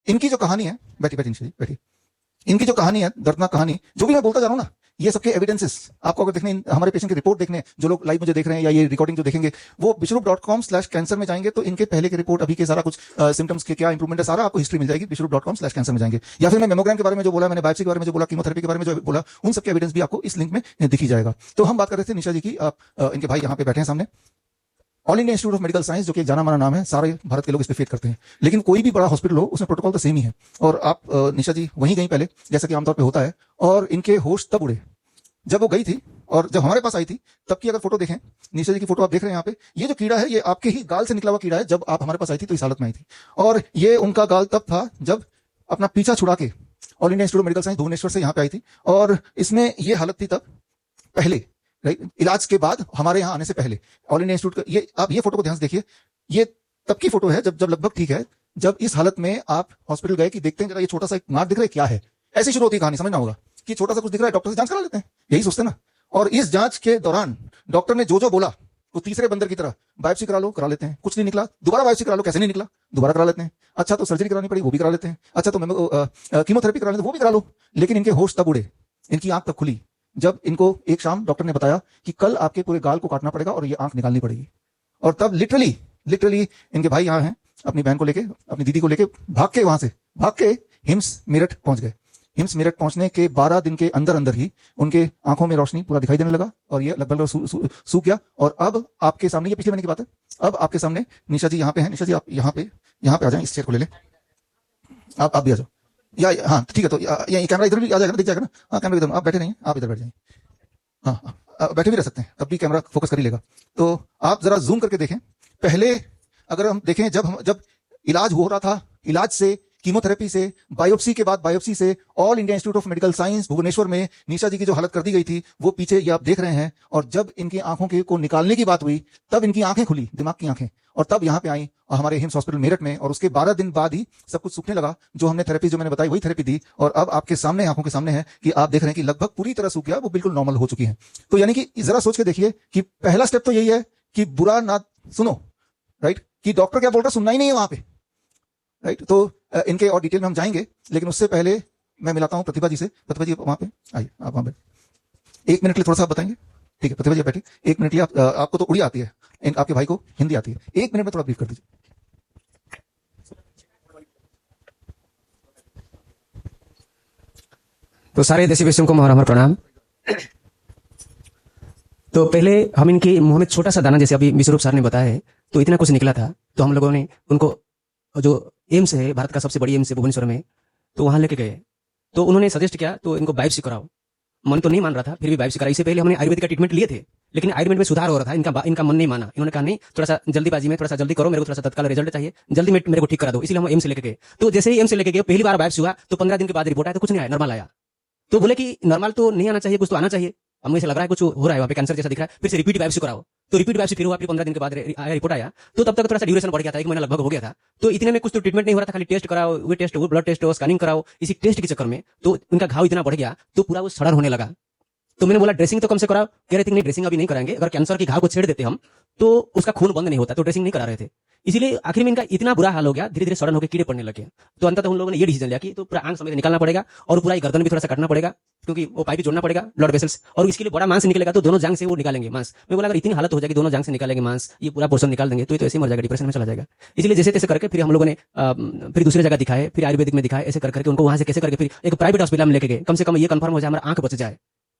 इनकी जो कहानी है, बैठी बैठी निशा जी बैठी, इनकी जो कहानी है, दर्दनाक कहानी, जो भी मैं बोलता जा रहा हूँ ना, ये सबके एविडेंसेस आपको अगर देखने, हमारे पेशेंट की रिपोर्ट देखने, जो लोग लाइव मुझे देख रहे हैं या ये रिकॉर्डिंग जो देखेंगे, वो विश्वरूप.com/कैंसर में जाएंगे तो इनके पहले की रिपोर्ट, अभी के सारा कुछ सिम्टम्स के क्या इंप्रूवमेंट है, सारा आपको हिस्ट्री मिल जाएगी। विश्वरूप.com/कैंसर में जाएंगे, या फिर मैं मेमोग्राम के बारे में जो बोला, मैंने बायोप्सी के बारे में जो बोला, कीमोथेरेपी के बारे में जो बोला, उन सबके एविडेंस भी आपको इस लिंक में दिखी जाएगा। तो हम बात कर रहे थे निशा जी की, इनके भाई यहाँ पे बैठे हैं सामने। All India Institute of Medical science, जो कि एक जाना माना नाम है, सारे भारत के लोग इस पे फेथ करते हैं, लेकिन कोई भी बड़ा हॉस्पिटल हो उसमें प्रोटोकॉल तो सेम ही है। और आप निशा जी वहीं गई पहले, जैसा कि आमतौर पे होता है, और इनके होश तब उड़े जब वो गई थी, और जब हमारे पास आई थी तब की अगर फोटो देखें, निशा जी की फोटो आप देख रहे हैं यहाँ पे, ये जो कीड़ा है ये आपके ही गाल से निकला हुआ कीड़ा है। जब आप हमारे पास आई थी तो इस हालत में आई थी, और ये उनका गाल तब था जब अपना पीछा छुड़ा के All India Institute of Medical Science Bhubaneswar से यहाँ पे आई थी, और इसमें ये हालत थी तब पहले, इलाज के बाद, हमारे यहाँ आने से पहले। ऑल इंडिया इंस्टीट्यूट का ये, आप ये फोटो को ध्यान से देखिए, ये तब की फोटो है जब लगभग ठीक है, जब इस हालत में आप हॉस्पिटल गए कि देखते हैं जरा ये छोटा सा मार्क दिख रहा है, क्या है। ऐसी शुरू होती है कहानी, समझना होगा कि छोटा सा कुछ दिख रहा है, डॉक्टर से जांच करा लेते हैं, यही सोचते हैं ना। और इस जांच के दौरान डॉक्टर ने जो बोला, तो तीसरे बंदर की तरह बायोप्सी करा लो, करा लेते हैं, कुछ नहीं निकला, दोबारा बायोप्सी करा लो, कैसे नहीं निकला, दोबारा करा लेते हैं। अच्छा तो सर्जरी करानी पड़ी, वो भी करा लेते हैं। अच्छा तो कीमोथेरेपी करा लेते हैं, वो भी करा लो। लेकिन इनके होश तब उड़े, इनकी आंख तब खुली जब इनको एक शाम डॉक्टर ने बताया कि कल आपके पूरे गाल को काटना पड़ेगा और ये आंख निकालनी पड़ेगी। और तब लिटरली इनके भाई यहाँ हैं, अपनी बहन को लेके, अपनी दीदी को लेके भाग के वहां से भाग के हिम्स मेरठ पहुंच गए। हिम्स मेरठ पहुंचने के 12 दिन के अंदर ही उनके आंखों में रोशनी पूरा दिखाई देने लगा, और ये लगभग सूख गया। और अब आपके सामने, ये पिछले महीने की बात है, अब आपके सामने निशा जी यहाँ पे हैं। निशा जी आप यहाँ पे आ जाए, इस चेयर को ले लें, आप भी आ जाओ, या हाँ ठीक है। तो ये कैमरा इधर भी आ जाएगा ना, दिख जाएगा ना। हाँ कैमरा इधर, आप बैठे नहीं, आप इधर बैठ जाइए। हाँ बैठे भी रह सकते हैं, तब भी कैमरा फोकस कर ही लेगा। तो आप जरा जूम करके देखें, पहले अगर हम देखें, जब इलाज हो रहा था, इलाज से, कीमोथेरेपी से, बायोप्सी के बाद बायोप्सी से, All India Institute of Medical Science Bhubaneswar में निशा जी की जो हालत कर दी गई थी, वो पीछे ये आप देख रहे हैं। और जब इनकी आंखों को निकालने की बात हुई, तब इनकी आंखें खुली, दिमाग की आंखें, और तब यहाँ पे आई हमारे हिम्स हॉस्पिटल मेरठ में। और उसके 12 दिन बाद ही सब कुछ सूखने लगा, जो हमने थेरेपी, जो मैंने बताई, वही थेरेपी दी। और अब आपके सामने, आंखों के सामने है कि आप देख रहे हैं कि लगभग पूरी तरह सूख गया, वो बिल्कुल नॉर्मल हो चुकी है। तो यानी कि जरा सोच के देखिए कि पहला स्टेप तो यही है कि बुरा ना सुनो, राइट, कि डॉक्टर क्या बोल रहा है सुनना ही नहीं है वहां पे, राइट। तो इनके और डिटेल में हम जाएंगे, लेकिन उससे पहले मैं मिलाता हूं प्रतिभा जी से। प्रतिभा जी वहां पे आइए, आप वहां पे 1 मिनट के लिए थोड़ा सा बताएंगे, ठीक है। प्रतिभा जी बैठे 1 मिनट के लिए, आपको तो उड़ी आती है, आपके भाई को हिंदी आती है, 1 मिनट में थोड़ा ब्रीफ कर दीजिए। तो सारे देशी विषयों को हमारा प्रणाम। तो पहले हम इनके मुंह में छोटा सा दाना, जैसे अभी विश्वरूप सर ने बताया है, तो इतना कुछ निकला था। तो हम लोगों ने उनको, जो एम्स है, भारत का सबसे बड़ी एम्स है भुवनेश्वर में, तो वहां लेके गए। तो उन्होंने सजेस्ट किया, तो इनको बायोप्सी कराओ। मन तो नहीं मान रहा था, फिर भी बायोप्सी कराई। इससे पहले हमने आयुर्वेदिक का ट्रीटमेंट लिए थे, लेकिन आयुर्वेद में सुधार हो रहा था, इनका मन नहीं माना। इन्होंने कहा नहीं, थोड़ा सा जल्दीबाजी में, थोड़ा सा जल्दी करो, मेरे को थोड़ा सा तत्काल रिजल्ट चाहिए, जल्दी मेरे को ठीक करा दो। इसलिए हम एम्स से लेके गए। तो जैसे ही एम्स से लेके गए, पहली बार बायोप्सी हुआ, तो 15 दिन के बाद रिपोर्ट आया, तो कुछ नहीं आया, नॉर्मल आया। तो बोले कि नॉर्मल तो नहीं आना चाहिए, कुछ तो आना चाहिए, हमें ऐसा लग रहा है कुछ हो रहा है वहाँ पे, कैंसर जैसा दिख रहा है। फिर से रिपीट बायोप्सी कराओ, तो रिपीट बायोप्सी फिर हुआ, फिर 15 दिन के बाद रिपोर्ट आया। तो तब तक थोड़ा सा ड्यूरेशन बढ़ गया था, 1 महीना लगभग हो गया था। तो इतने में कुछ तो ट्रीटमेंट नहीं हो रहा था, खाली टेस्ट कराओ, वो टेस्ट, वो ब्लड टेस्ट हो, स्कैनिंग कराओ। इसी टेस्ट के चक्कर में तो उनका घाव इतना बढ़ गया, तो पूरा वो सड़न होने लगा। तो मैंने बोला ड्रेसिंग तो कम से कराओ। कह रहे थे नहीं, ड्रेसिंग अभी नहीं कराएंगे, अगर कैंसर की घाव को छेड़ देते हम तो उसका खून बंद नहीं होता, तो ड्रेसिंग नहीं करा रहे थे। इसीलिए आखिर में इनका इतना बुरा हाल हो गया, धीरे धीरे सड़न होकर कीड़े पड़ने लगे। तो अंततः उन लोगों ने ये डिसीजन लिया कि तो पूरा आंख समेत निकालना पड़ेगा, और पूरा गर्दन भी थोड़ा सा काटना पड़ेगा, क्योंकि वो पाइप भी जोड़ना पड़ेगा, ब्लड वेसल्स, और इसके लिए बड़ा मांस निकलेगा, तो दोनों जांग से वो निकालेंगे मांस। मैं बोला अगर इतनी हालत हो जाएगी, दोनों जांग से निकालेंगे मांस, ये पूरा पोर्शन निकाल देंगे, तो ये तो ऐसे मर जाएगा, डिप्रेशन में चला जाएगा। इसलिए जैसे तैसे करके फिर हम लोगों ने फिर दूसरी जगह दिखाए, फिर आयुर्वेदिक में दिखाए, ऐसे करके उनको वहां से कैसे करके फिर एक प्राइवेट हॉस्पिटल में लेके गए। कम से कम ये कंफर्म हो जाए हमारा आंख बच जाए।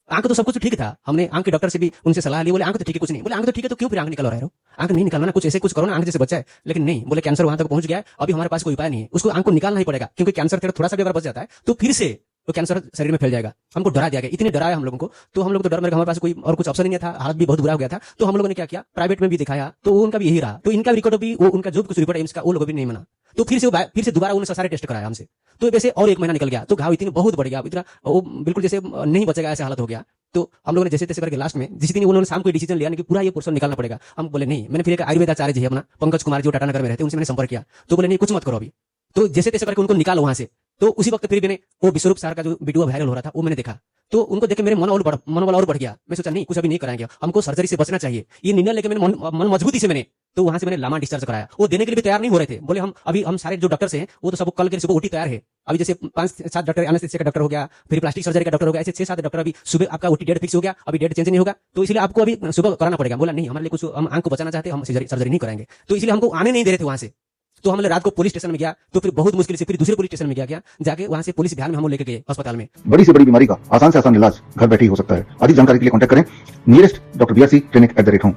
आंख तो सब कुछ ठीक था, हमने आंख के डॉक्टर से भी उनसे सलाह ली, बोले आंख तो ठीक है, कुछ नहीं। बोले आंख तो ठीक है, तो क्यों फिर आंख निकाल रहे हो? आंख नहीं निकालना, कुछ ऐसे कुछ करो ना, आंख जैसे बच्चा है। लेकिन नहीं, बोले कैंसर वहां तक पहुंच गया है, अभी हमारे पास कोई उपाय नहीं है, उसको आंख को निकालना ही पड़ेगा, क्योंकि कैंसर थोड़ा सा भी अगर बच जाता है तो फिर से तो कैंसर शरीर में फैल जाएगा। हमको डरा दिया गया, इतने डराया हम लोगों को। तो हम लोग तो डर में, हमारे पास कोई और कुछ ऑप्शन नहीं था, हालत भी बहुत बुरा हो गया था। तो हम लोगों ने क्या किया, प्राइवेट में भी दिखाया, तो उनका भी यही रहा। तो इनका रिकॉर्ड भी, वो उनका जो कुछ रिपोर्ट एम्स का, वो लोग भी नहीं माना। तो फिर से दोबारा उन्होंने सारे टेस्ट कराया हमसे। तो वैसे और 1 महीना निकल गया, तो घाव इतनी बहुत बढ़ गया, इतना वो बिल्कुल जैसे नहीं बचेगा ऐसा हालत हो गया। तो हम लोगों ने जैसे तैसे करके लास्ट में जिस दिन उन्होंने शाम को डिसीजन लिया कि पूरा ये पोर्शन निकालना पड़ेगा, हम बोले नहीं। मैंने फिर एक आयुर्वेद आचार्य जी है अपना, पंकज कुमार जी, टाटानगर में रहते हैं, उनसे मैंने संपर्क किया। तो बोले नहीं, कुछ मत करो अभी, तो जैसे तैसे करके उनको निकालो वहां से। तो उसी वक्त फिर मैंने वो विश्वरूप सर का जो वीडियो वायरल हो रहा था, वो मैंने देखा। तो उनको देख के मेरे मनोबल और बढ़ गया। मैं सोचा नहीं, कुछ अभी नहीं कराएंगे, हमको सर्जरी से बचना चाहिए। ये निर्णय लेके मैंने मन मजबूती से मैंने तो वहां से मैंने लामा डिस्चार्ज कराया। वो देने के लिए भी तैयार नहीं हो रहे थे, बोले हम सारे जो डॉक्टर्स हैं वो तो सब कल के सुबह ओटी तैयार है। अभी जैसे 5-7 डॉक्टर, एनेस्थेसिया का डॉक्टर हो गया, फिर प्लास्टिक सर्जरी का डॉक्टर हो गया, ऐसे 6-7 डॉक्टर अभी सुबह आपका ओटी डेट फिक्स हो गया, अभी डेट चेंज नहीं होगा, तो इसलिए आपको अभी सुबह कराना पड़ेगा। बोला नहीं, हमारे लिए कुछ, हम आंख को बचाना चाहते हैं, हम सर्जरी नहीं कराएंगे, तो इसलिए हमको आने नहीं दे रहे थे वहां से। तो हम रात को पुलिस स्टेशन में गया, तो फिर बहुत मुश्किल से फिर दूसरे पुलिस स्टेशन में गया, जाके वहां से पुलिस बिहार में हम लेके गए अस्पताल में। बड़ी से बड़ी बीमारी का आसान से आसान इलाज घर बैठे ही हो सकता है। अधिक जानकारी के लिए कॉन्टैक्ट करें nearest doctor BRC clinic @ home.